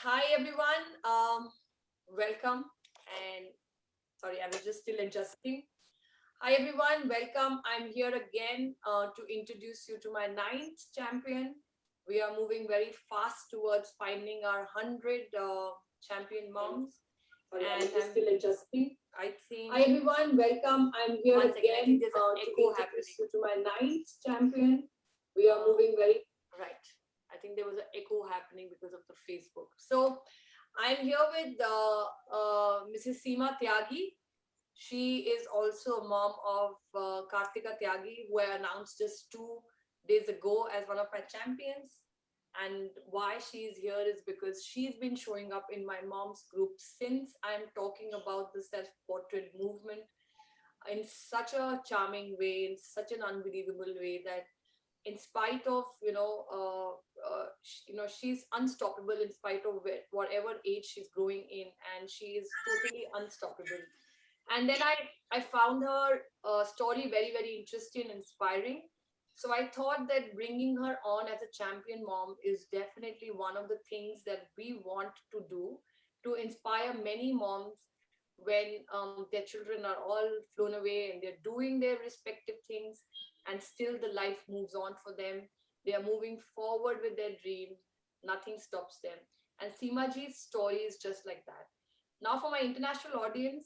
Hi everyone, welcome. And sorry, I was just still adjusting. Hi everyone, welcome. I'm here again to introduce you to my ninth champion. We are moving very fast towards finding our 100 champion moms. Sorry, I was just still adjusting. I think. Hi everyone, welcome. I'm here again to introduce you to my ninth champion. We are moving very right. I think there was an echo happening because of the Facebook. So I'm here with Mrs. Seema Tyagi. She is also a mom of Kartika Tyagi, who I announced just 2 days ago as one of my champions. And why she's here is because she's been showing up in my mom's group since I'm talking about the self-portrait movement in such a charming way, in such an unbelievable way that in spite of she's unstoppable in spite of whatever age she's growing in, and she is totally unstoppable. And then I found her story very, very interesting and inspiring. So I thought that bringing her on as a champion mom is definitely one of the things that we want to do to inspire many moms when their children are all flown away and they're doing their respective things, and still the life moves on for them. They are moving forward with their dreams. Nothing stops them. And Seema ji's story is just like that. Now, for my international audience,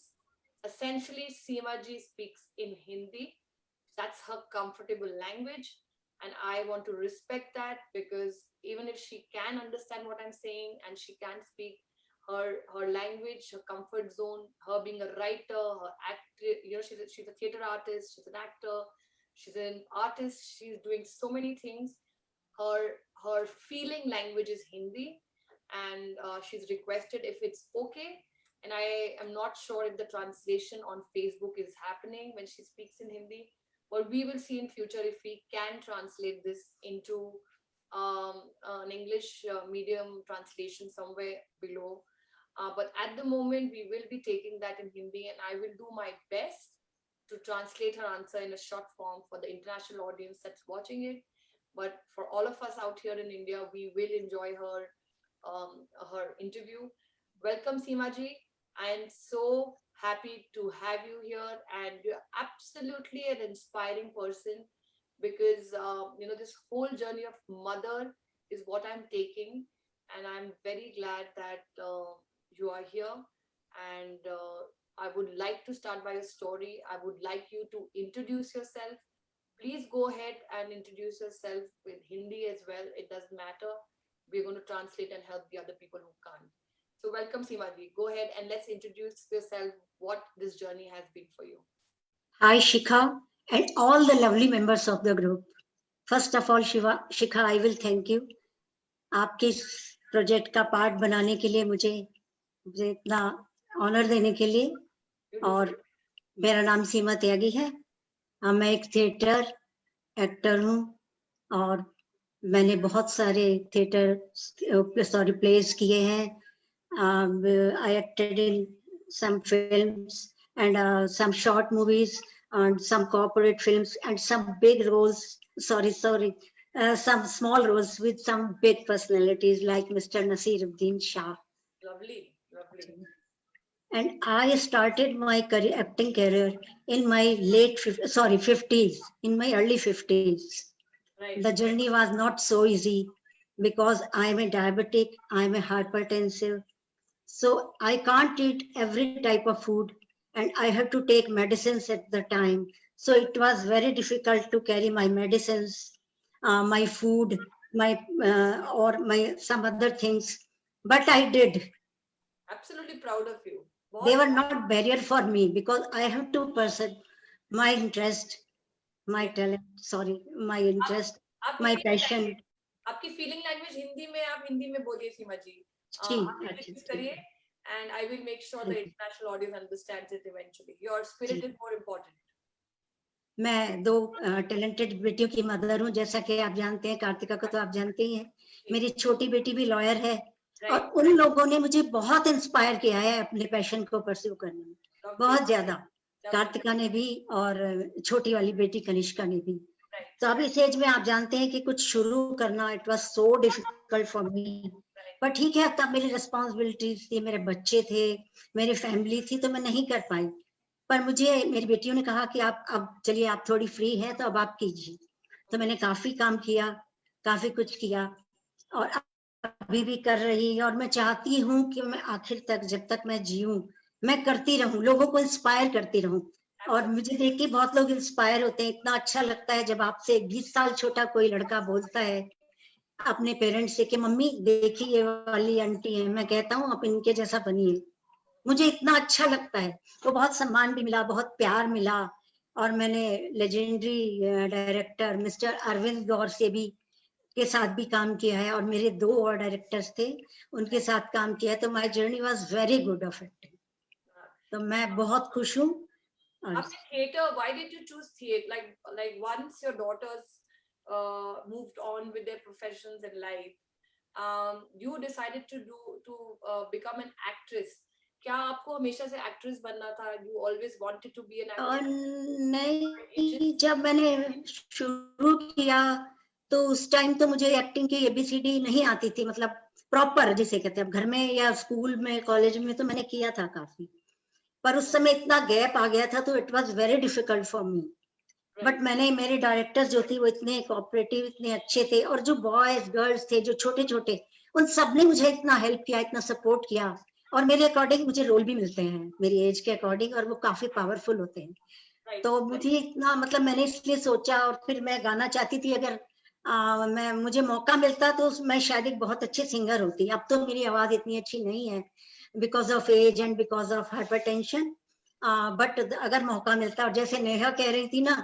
essentially, Seema ji speaks in Hindi. That's her comfortable language. And I want to respect that, because even if she can understand what I'm saying and she can speak her language, her comfort zone, her being a writer, her actor, she's a theater artist, she's an actor, she's an artist, she's doing so many things. Her feeling language is Hindi, and she's requested if it's okay. And I am not sure if the translation on Facebook is happening when she speaks in Hindi. But we will see in future if we can translate this into an English medium translation somewhere below. But at the moment, we will be taking that in Hindi, and I will do my best to translate her answer in a short form for the international audience that's watching it. But for all of us out here in India, we will enjoy her interview. Welcome, Seema ji. I am so happy to have you here, and you're absolutely an inspiring person, because this whole journey of mother is what I'm taking, and I'm very glad that you are here. And I would like to start by a story. I would like you to introduce yourself. Please go ahead and introduce yourself with Hindi as well. It doesn't matter. We're going to translate and help the other people who can't. So welcome, Seemaji. Go ahead and let's introduce yourself, what this journey has been for you. Hi, Shikha, and all the lovely members of the group. First of all, Shikha, I will thank you. आपके इस project का part बनाने के लिए मुझे इतना honour देने के लिए. और मेरा नाम सीमा त्यागी है. मैं एक थिएटर एक्टर हूँ, और मैंने बहुत सारे थिएटर प्लेस किए हैं. I acted in some films and some short movies and some corporate films and some big roles. Some small roles with some big personalities like Mr. Nasiruddin Shah. Lovely, lovely. And I started my acting career in my 50s, in my early 50s. Right. The journey was not so easy because I'm a diabetic, I'm a hypertensive. So I can't eat every type of food, and I have to take medicines at the time. So it was very difficult to carry my medicines, my food, or my some other things. But I did. Absolutely proud of you. They were not barrier for me because I have to pursue my interest, my talent. My interest, my passion. आपकी feeling language Hindi में, आप हिंदी में बोलिए सीमा जी. करिए, and I will make sure the international audience understands it eventually. Your spirit is more important. मैं 2 talented बेटियों की mother हूँ, जैसा कि आप जानते हैं. कार्तिका को तो आप जानते ही हैं. मेरी छोटी बेटी भी लॉयर है, और उन लोगों ने मुझे बहुत इंस्पायर किया है अपने पैशन को परस्यू करने में, बहुत ज्यादा. कार्तिका ने भी और छोटी वाली बेटी कनिष्का ने भी. तो अब इस एज में आप जानते हैं कि कुछ शुरू करना, it was so difficult for me. पर ठीक है, तब मेरी रिस्पॉन्सिबिलिटीज थी, मेरे बच्चे थे, मेरी फैमिली थी, तो मैं नहीं कर पाई। पर मुझे मेरी बेटियों ने कहा कि आप अब चलिए, आप थोड़ी फ्री है तो अब आप कीजिए। तो मैंने काफी काम किया, काफी कुछ किया, और अभी भी कर रही, और मैं चाहती हूँ कि मैं आखिर तक, जब तक मैं जीऊँ, मैं करती रहूं, लोगों को इंस्पायर करती रहूं। और मुझे देख के बहुत लोग इंस्पायर होते हैं। इतना अच्छा लगता है जब आपसे 20 साल छोटा कोई लड़का बोलता है अपने पेरेंट्स से कि मम्मी देखिए ये वाली आंटी है, मैं कहता हूँ आप इनके जैसा बनिए। मुझे इतना अच्छा लगता है। तो बहुत सम्मान भी मिला, बहुत प्यार मिला। और मैंने लेजेंडरी डायरेक्टर मिस्टर अरविंद गौर से भी के साथ भी काम किया है, और मेरे 2 और डायरेक्टर्स थे, उनके साथ काम किया है। तो my journey was very good of it. तो मैं बहुत खुश हूँ। आपने theater, why did you choose theater? Like once your daughters moved on with their professions in life, you decided to become an actress. क्या आपको हमेशा से एक्ट्रेस बनना था? You always wanted to be an और actress? नहीं, जब मैंने शुरू किया तो उस टाइम तो मुझे एक्टिंग की एबीसीडी नहीं आती थी, मतलब प्रॉपर जिसे कहते हैं। अब घर में या स्कूल में, कॉलेज में तो मैंने किया था काफी, पर उस समय इतना गैप आ गया था, तो it was very difficult for me. But मैंने, मेरे डायरेक्टर्स जो थे वो इतने कोऑपरेटिव, इतने अच्छे थे, और जो बॉयज गर्ल्स थे जो छोटे छोटे, उन सब ने मुझे इतना हेल्प किया, इतना सपोर्ट किया। और मेरे अकॉर्डिंग मुझे रोल भी मिलते हैं मेरी एज के अकॉर्डिंग, और वो काफी पावरफुल होते हैं। Right. तो मुझे इतना, मतलब मैंने इसलिए सोचा, और फिर मैं गाना चाहती थी। अगर मैं, मुझे मौका मिलता तो मैं शायद एक बहुत अच्छी सिंगर होती। अब तो मेरी आवाज इतनी अच्छी नहीं है, because of age and because of hypertension. But अगर मौका मिलता, और जैसे नेहा कह रही थी ना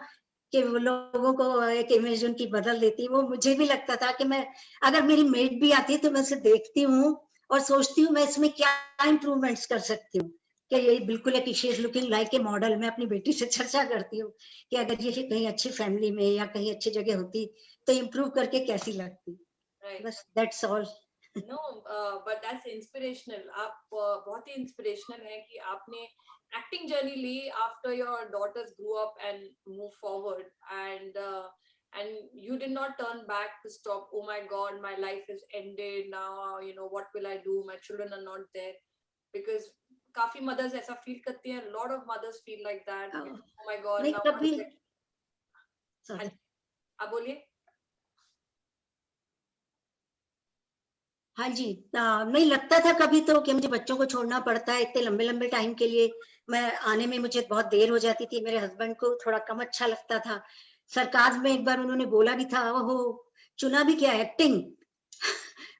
कि वो लोगों को एक इमेज उनकी बदल देती, वो मुझे भी लगता था कि मैं, अगर मेरी मेड भी आती है तो मैं उसे देखती हूँ और सोचती हूँ मैं इसमें क्या इंप्रूवमेंट्स कर सकती हूँ। कि ये बिल्कुल है कि she is looking like a model. मैं अपनी बेटी से चर्चा करती हूँ कि अगर ये कहीं अच्छी फैमिली में या कहीं अच्छी जगह होती तो इम्प्रूव करके कैसी लगती। Right. बस that's all. No, but that's inspirational. आप बहुत ही inspirational हैं कि आपने acting journey Lee after your daughters grew up and move forward, and you did not turn back to stop. Oh my God, my life is ended now. You know what will I do? My children are not there, because काफी mothers ऐसा feel करती हैं. A lot of mothers feel like that. Oh my God, नहीं now my कभी, children. हाँ sorry, जी, आप बोलिए. हाँ जी, नहीं लगता था कभी तो कि मुझे बच्चों को छोड़ना पड़ता है इतने लंबे लंबे टाइम के लिए। मैं आने में मुझे बहुत देर हो जाती थी, मेरे हस्बैंड को थोड़ा कम अच्छा लगता था। सरकार में एक बार उन्होंने बोला भी था, ओहो चुना भी क्या, एक्टिंग।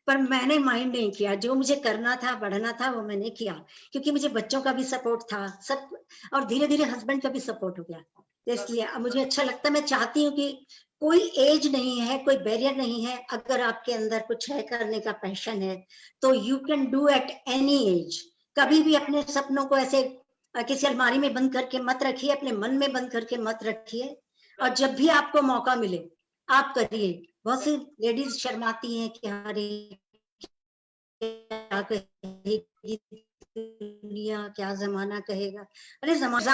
पर मैंने माइंड नहीं किया, जो मुझे करना था, बढ़ना था, वो मैंने किया, क्योंकि मुझे बच्चों का भी सपोर्ट था सब, और धीरे धीरे हस्बैंड का भी सपोर्ट हो गया। तो इसलिए अब मुझे अच्छा लगता है। मैं चाहती हूँ कि कोई एज नहीं है, कोई बैरियर नहीं है। अगर आपके अंदर कुछ है, करने का पैशन है, तो you can do at any as. कभी भी अपने सपनों को ऐसे किसी अलमारी में बंद करके मत रखिए, अपने मन में बंद करके मत रखिए, और जब भी आपको मौका मिले आप करिए। बहुत सी लेडीज शर्माती हैं कि अरे क्या कहेगी दुनिया, क्या जमाना कहेगा। अरे जमाना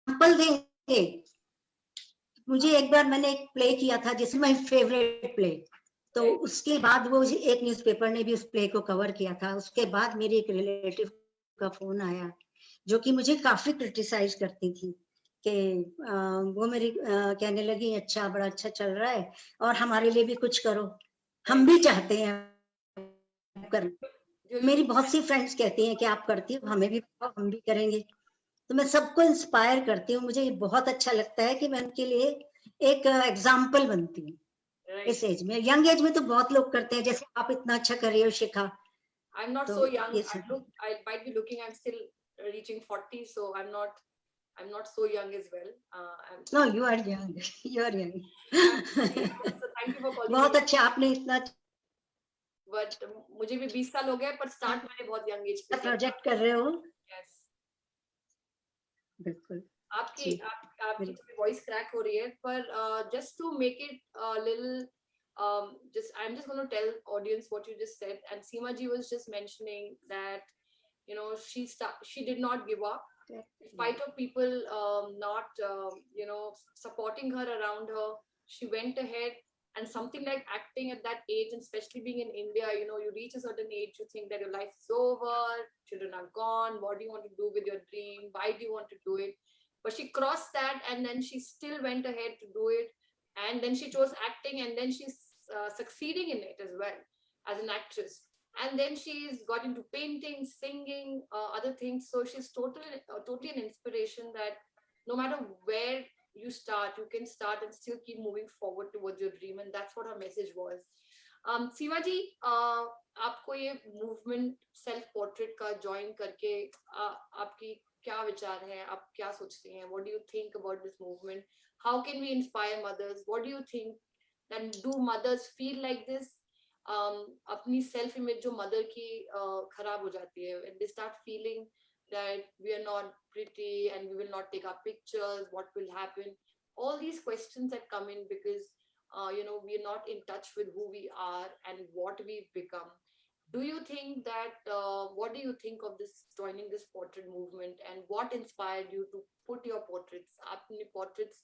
एग्जाम्पल देंगे। मुझे एक बार मैंने एक प्ले किया था जिसमें माय फेवरेट प्ले, तो उसके बाद वो एक न्यूज़पेपर ने भी उस प्ले को कवर किया था। उसके बाद मेरे एक रिलेटिव का फोन आया जो कि मुझे काफी क्रिटिसाइज करती थी कि वो मेरी कहने लगी, अच्छा बड़ा अच्छा चल रहा है और हमारे लिए भी कुछ करो, हम भी चाहते हैं कर। मेरी बहुत सी फ्रेंड्स कहती हैं कि आप करती हो, हमें भी बताओ, हम भी करेंगे। तो मैं सबको इंस्पायर करती हूँ। मुझे ये बहुत अच्छा लगता है कि मैं उनके लिए एक एग्जाम्पल बनती हूँ। इस एज में, यंग एज में तो बहुत लोग करते हैं, जैसे आप इतना अच्छा कर रहे हो शिखा। I'm not तो so young. ये सब, I might be looking, I'm still reaching 40, so I'm not so young as well. No you are young, you are I'm young. so thank you for calling me बहुत young. अच्छा, आपने इतना But मुझे भी 20 साल हो गए, पर स्टार्ट मैंने बहुत यंग एज पे अच्छा किया था. प्रोजेक्ट कर रहे हो। Yes. बिल्कुल आपकी जी, आपकी मेरी थोड़ी वॉइस क्रैक हो रही है, पर just to make it a little, just I'm just going to tell audience what you just said. And Seema ji was just mentioning that, you know, she did not give up in spite of people not, you know, supporting her around her. She went ahead, And something like acting at that age, and especially being in India, you reach a certain age, you think that your life is over, children are gone, what do you want to do with your dream, why do you want to do it? But she crossed that, and then she still went ahead to do it. And then she chose acting, and then she's succeeding in it as well as an actress. And then she's got into painting, singing, other things. So she's totally an inspiration that no matter where you start, you can start and still keep moving forward towards your dream. And that's what her message was. सीमा जी, आपको ये movement self portrait का join करके आपकी क्या विचार है, आप क्या सोचते हैं? What do you think about this movement? How can we inspire mothers? What do you think, that do mothers feel like this? अपनी सेल्फ इमेज जो मदर की खराब हो जाती है, and they start feeling that we are not pretty and we will not take our pictures, what will happen? All these questions that come in because we are not in touch with who we are and what we've become. Do you think that what do you think of this, joining this portrait movement, and what inspired you to put your portraits? आपने portraits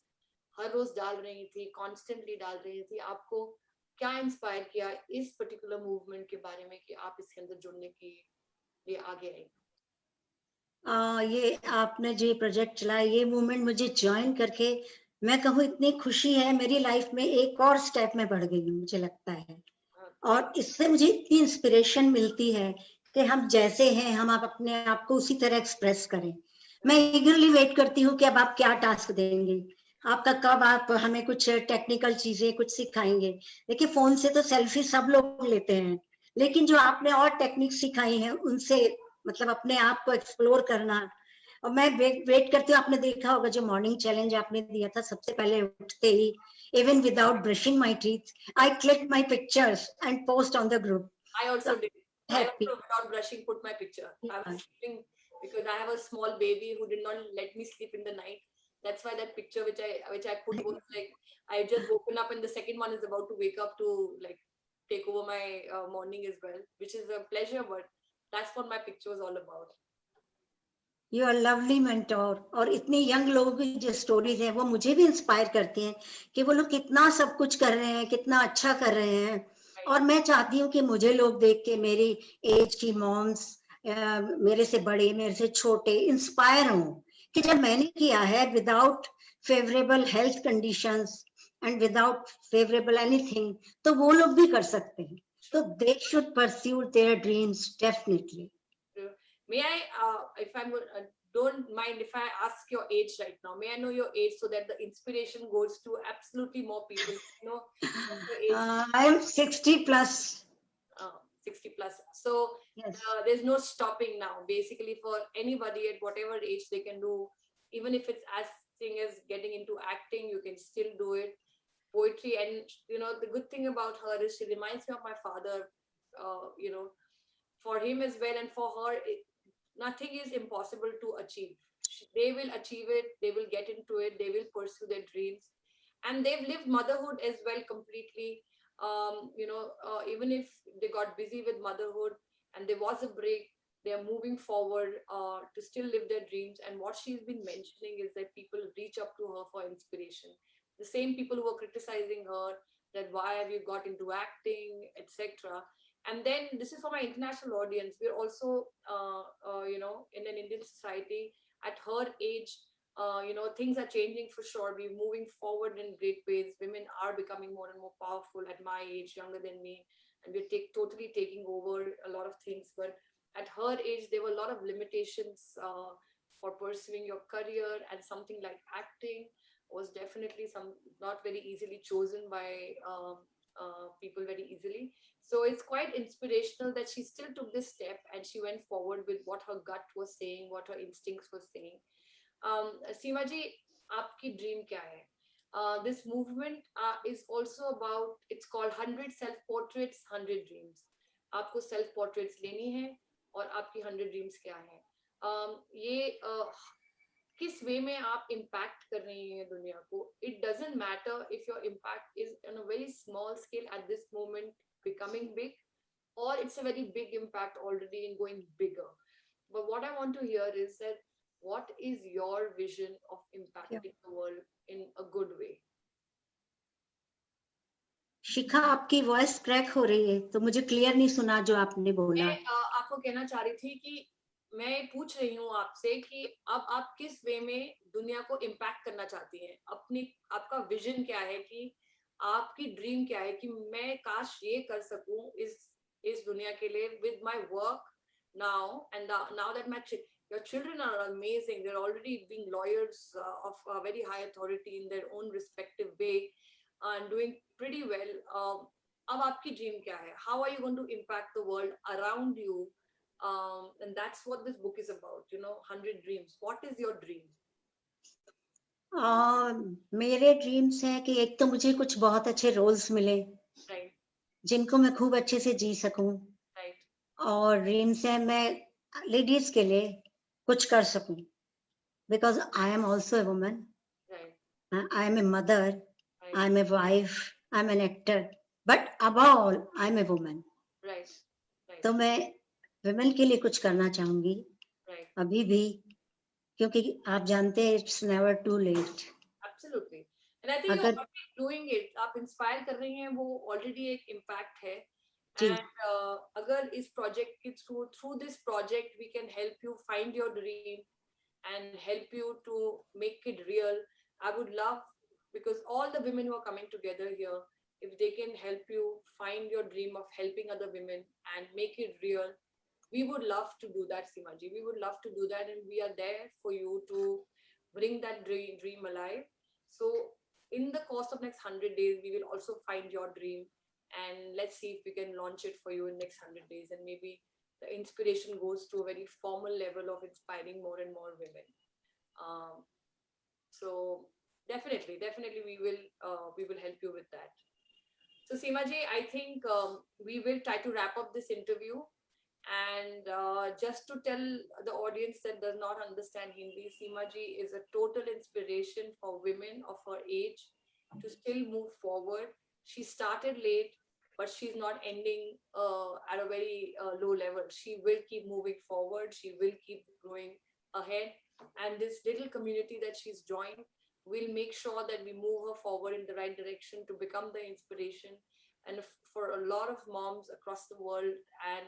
हर रोज डाल रही थी, constantly डाल रही थी, आपको क्या inspire किया इस पर्टिकुलर मूवमेंट के बारे में कि आप इसके अंदर जुड़ने के लिए आगे आई? ये आपने जो प्रोजेक्ट चलाया, ये मूवमेंट मुझे ज्वाइन करके मैं कहूँ इतनी खुशी है, मेरी लाइफ में एक और स्टेप में बढ़ गई हूँ मुझे लगता है। और इससे मुझे इतनी इंस्पिरेशन मिलती है कि हम जैसे हैं हम आप अपने आप को उसी तरह एक्सप्रेस करें। मैं ईगरली वेट करती हूँ कि अब आप क्या टास्क देंगे, आपका कब आप हमें कुछ टेक्निकल चीजें कुछ सिखाएंगे। देखिए फोन से तो सेल्फी सब लोग लेते हैं, लेकिन जो आपने और टेक्निक सिखाई है उनसे मतलब अपने आप को एक्सप्लोर करना। और मैं वेट करती हूँ, आपने देखा होगा जो मॉर्निंग चैलेंज आपने दिया था, सबसे पहले उठते ही even without brushing my teeth, I clicked my pictures and post on the group. I also did. Happy. I also, without brushing, put my picture. I was sleeping because I have a small baby who did not let me sleep in the night. That's why that picture which I put was like I just woken up and the second one is about to wake up to like take over my morning as well, which is a pleasure. But that's what my picture was all about. You are lovely mentor. और इतने young लोगों की जो stories हैं वो मुझे भी inspire करती हैं कि वो लोग कितना सब कुछ कर रहे हैं, कितना अच्छा कर रहे हैं। और मैं चाहती हूँ कि मुझे लोग देख के, मेरी एज की मॉम्स, मेरे से बड़े मेरे से छोटे इंस्पायर हों कि जब मैंने किया है without favourable health conditions and without favourable anything, तो वो लोग भी कर सकते हैं। तो they should pursue their dreams definitely. May I, if I'm don't mind if I ask your age right now? May I know your age so that the inspiration goes to absolutely more people? I am 60 plus. 60 plus. So yes. There's no stopping now. Basically, for anybody at whatever age they can do, even if it's as thing as getting into acting, you can still do it. Poetry, and the good thing about her is she reminds me of my father. For him as well, and for her, nothing is impossible to achieve. They will achieve it, they will get into it, they will pursue their dreams, and they've lived motherhood as well completely. Even if they got busy with motherhood and there was a break, they are moving forward to still live their dreams. And what she's been mentioning is that people reach up to her for inspiration, the same people who are criticizing her that why have you got into acting, etc. And then this is for my international audience. We're also in an Indian society at her age. Things are changing for sure. We're moving forward in great ways. Women are becoming more and more powerful at my age, younger than me, and we're totally taking over a lot of things. But at her age, there were a lot of limitations for pursuing your career, and something like acting was definitely not very easily chosen by people very easily. So it's quite inspirational that she still took this step and she went forward with what her gut was saying, what her instincts were saying. Seema ji, aapki dream kya hai? This movement is also about, it's called 100 self portraits, 100 dreams. आपको self portraits लेनी है और आपकी 100 dreams क्या है? ये किस वे में आप इम्पैक्ट कर रही हैं दुनिया को? It doesn't matter if your impact is on a very small scale at this moment becoming big, or it's a very big impact already in going bigger. But what I want to hear is that what is your vision of impacting the world in a good way? शिखा, आपकी voice crack हो रही है, तो मुझे clear नहीं सुना जो आपने बोला। मैं आपको कहना चाह रही थी कि मैं पूछ रही हूँ आपसे कि अब आप किस वे में दुनिया को इम्पैक्ट करना चाहती हैं, अपनी आपका विजन क्या है, कि आपकी ड्रीम क्या है कि मैं काश ये कर सकूं इस दुनिया के लिए with my work now and now that my your children are amazing, they're already being lawyers of a very high authority in their own respective way and doing pretty well. अब आपकी ड्रीम क्या है? How are you going to impact the world around you? And that's what this book is about, 100 dreams. What is your dream? मेरे dreams हैं कि एक तो मुझे कुछ बहुत अच्छे रोल्स मिले, Right, जिनको मैं खूब अच्छे से जी सकूं, right, और ड्रीम्स है मैं लेडीज के लिए कुछ कर सकूं, because I am also a woman, right, I am a mother, right, I am a wife, I am an actor, but above all I am a woman. right, right, तो मैं women के लिए कुछ करना चाहूंगी right. अभी भी, क्योंकि आप जानते हैं it's never too late. Absolutely. And I think you're अगर already doing it. आप इंस्पायर कर रही हैं, वो ऑलरेडी एक इम्पैक्ट है. जी, And अगर इस प्रोजेक्ट के through this project we can help you find your dream and help you to make it real. I would love, because all the women who are coming together here, if they can help you find your dream of helping other women and make it real, we would love to do that, Simaji. We would love to do that, and we are there for you to bring that dream alive. So in the course of next 100 days, we will also find your dream, and let's see if we can launch it for you in next 100 days, and maybe the inspiration goes to a very formal level of inspiring more and more women. Um, so definitely we will help you with that. So Seema ji, I think we will try to wrap up this interview. And just to tell the audience that does not understand Hindi, Seema ji is a total inspiration for women of her age to still move forward. She started late, but she's not ending at a very low level. She will keep moving forward. She will keep growing ahead. And this little community that she's joined will make sure that we move her forward in the right direction to become the inspiration. And for a lot of moms across the world, and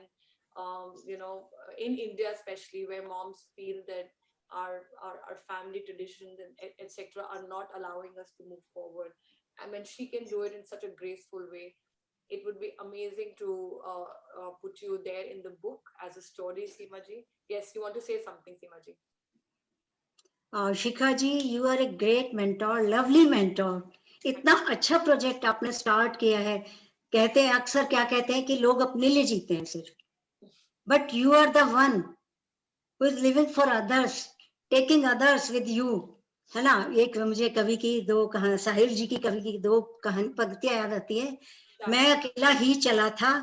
in India especially, where moms feel that our family traditions and etc. are not allowing us to move forward. I mean, she can do it in such a graceful way. It would be amazing to put you there in the book as a story, Seema ji. Yes, you want to say something, Seema ji? Shikha ji, you are a great mentor, lovely mentor. इतना अच्छा project आपने start किया है. कहते हैं अक्सर, क्या कहते हैं कि लोग अपने लिए जीते हैं सिर्फ, but you are the one who is living for others, taking others with you, है ना. एक मुझे कवि की दो कहानी, साहिर जी की कवि की दो कहानी पंक्तियां याद आती है. मैं अकेला ही चला था,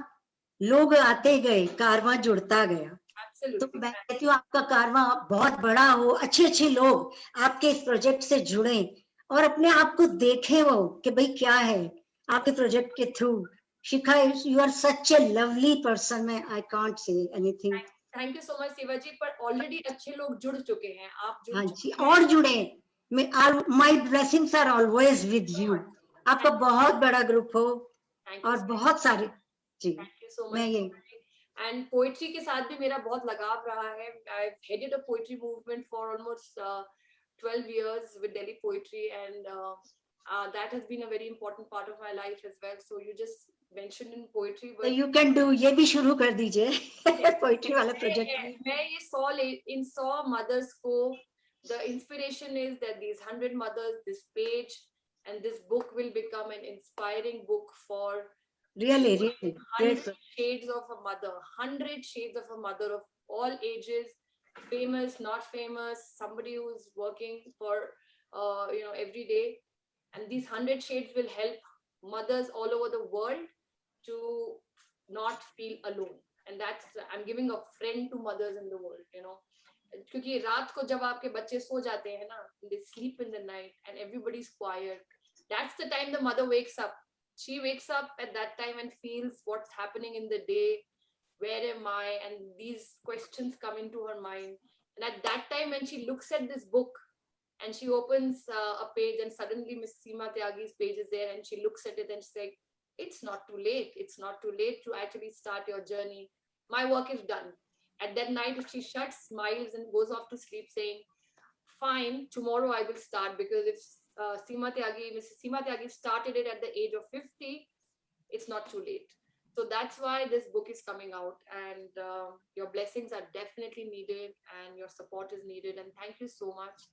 लोग आते गए, कारवां जुड़ता गया. तो Absolutely. मैं कहती हूँ आपका कारवां बहुत बड़ा हो, अच्छे अच्छे लोग आपके इस प्रोजेक्ट से जुड़े और अपने आप को देखें वो कि भाई क्या है आपके प्रोजेक्ट के through. Shikha, you are such a lovely person. मैं I can't say anything. Thank you so much Shiva ji. पर ऑलरेडी अच्छे लोग जुड़ चुके हैं, आप जुड़ हाँ जी, चुके हैं. और जुड़े. My blessings are always with you. आपका बहुत बड़ा ग्रुप हो थैंक यू और बहुत सारे. जी, थैंक यू सो मैं मच. ये एंड पोइट्री के साथ भी मेरा बहुत लगाव रहा है. I headed a poetry movement for almost 12 years with Delhi poetry, and that has been a very important part of my life as well. So you just mentioned in poetry, तो but you can do, ये भी शुरू कर दीजिए poetry वाला project भी. मैं ये 100 mothers को, the inspiration is that these 100 mothers, this page and this book will become an inspiring book for Really, really, great. 100 shades of a mother, 100 shades of a mother of all ages, famous, not famous, somebody who's working for every day. And these 100 shades will help mothers all over the world to not feel alone. And that's, I'm giving a friend to mothers in the world. क्योंकि रात को जब आपके बच्चे सो जाते हैं ना, they sleep in the night and everybody's quiet, that's the time the mother wakes up. She wakes up at that time and feels what's happening in the day, where am I, and these questions come into her mind. And at that time when she looks at this book and she opens a page, and suddenly Miss Seema Tyagi's page is there, and she looks at it and she's like, it's not too late. It's not too late to actually start your journey. My work is done. At that night, she shuts, smiles, and goes off to sleep saying, fine, tomorrow I will start, because if Mrs. Seema Tyagi started it at the age of 50, it's not too late. So that's why this book is coming out, and your blessings are definitely needed, and your support is needed. And thank you so much.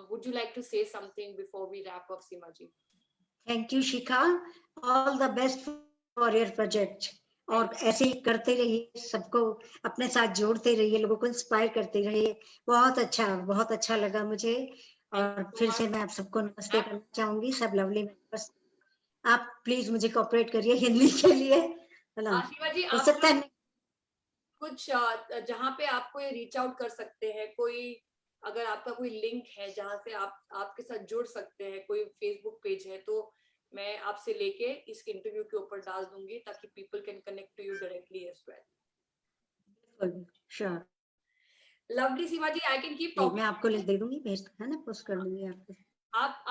Would you like to say something before we wrap up, Seemaji? Thank you Shikha, all the best for your project, और Thank ऐसे ही करते रहिए, सबको अपने साथ जोड़ते रहिए, लोगों को इंस्पायर करते रहिए. बहुत अच्छा लगा मुझे. thank और you so फिर much. से मैं आप सबको नमस्ते करना चाहूंगी, सब लवली मेंबर्स. आप प्लीज मुझे कोऑपरेट करिए हिंदी के लिए, है ना. शिवा जी, हो आप सकता है कुछ जहाँ पे आपको ये रीच आउट कर सकते हैं, कोई अगर आपका कोई लिंक है जहाँ से आप आपके साथ जुड़ सकते हैं, कोई फेसबुक पेज है, तो मैं आपसे लेके इस इंटरव्यू के ऊपर डाल दूंगी ताकि people can connect to you directly as well. Sure, lovely Seema ji, I can keep मैं टॉकिंग. आपको लिंक दे दूंगी, भेज है ना, पोस्ट कर दूंगी आपको. आप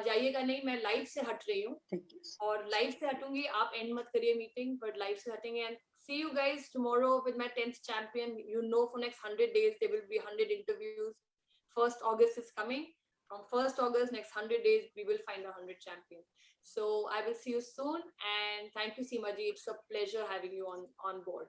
जाइएगा नहीं, मैं लाइव से हट रही हूँ, थैंक यू. और लाइव से हटूंगी. आप एंड मत करिए मीटिंग, बट लाइव से हटेंगे. And see you guys tomorrow with my 10th champion. You know, for next 100 days there will be 100 interviews. 1st August is coming. From 1st August, next 100 days, we will find 100 champion. So I will see you soon, and thank you, Seema ji. It's a pleasure having you on board.